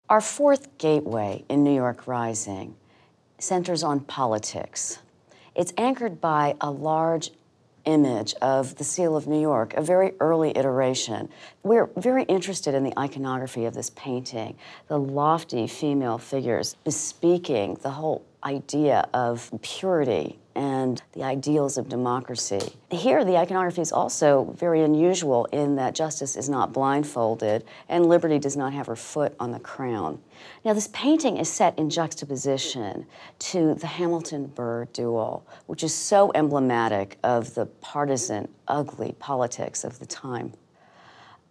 Our fourth gateway in New York Rising centers on politics. It's anchored by a large image of the Seal of New York, a very early iteration. We're very interested in the iconography of this painting, the lofty female figures bespeaking the whole idea of purity and the ideals of democracy. Here, the iconography is also very unusual in that justice is not blindfolded and liberty does not have her foot on the crown. Now, this painting is set in juxtaposition to the Hamilton-Burr duel, which is so emblematic of the partisan, ugly politics of the time.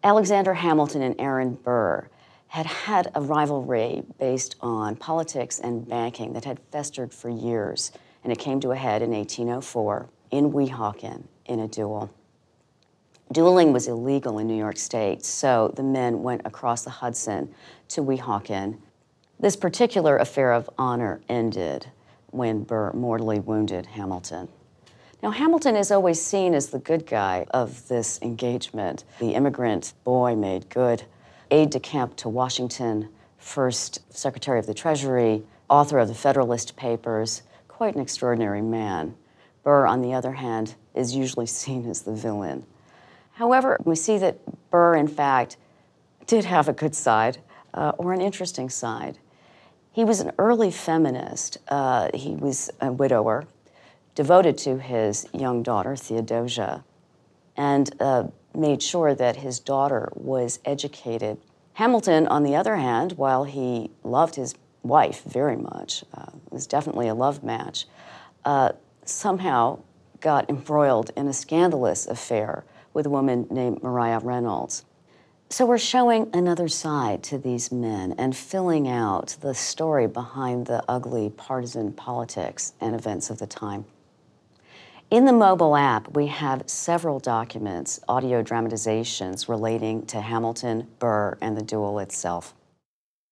Alexander Hamilton and Aaron Burr had a rivalry based on politics and banking that had festered for years, and it came to a head in 1804 in Weehawken in a duel. Dueling was illegal in New York State, so the men went across the Hudson to Weehawken. This particular affair of honor ended when Burr mortally wounded Hamilton. Now, Hamilton is always seen as the good guy of this engagement, the immigrant boy made good, aide-de-camp to Washington, first Secretary of the Treasury, author of the Federalist Papers, quite an extraordinary man. Burr, on the other hand, is usually seen as the villain. However, we see that Burr, in fact, did have a good side, or an interesting side. He was an early feminist. He was a widower, devoted to his young daughter, Theodosia, and made sure that his daughter was educated. Hamilton, on the other hand, while he loved his wife very much, it was definitely a love match, somehow got embroiled in a scandalous affair with a woman named Maria Reynolds. So we're showing another side to these men and filling out the story behind the ugly partisan politics and events of the time. In the mobile app, we have several documents, audio dramatizations relating to Hamilton, Burr, and the duel itself.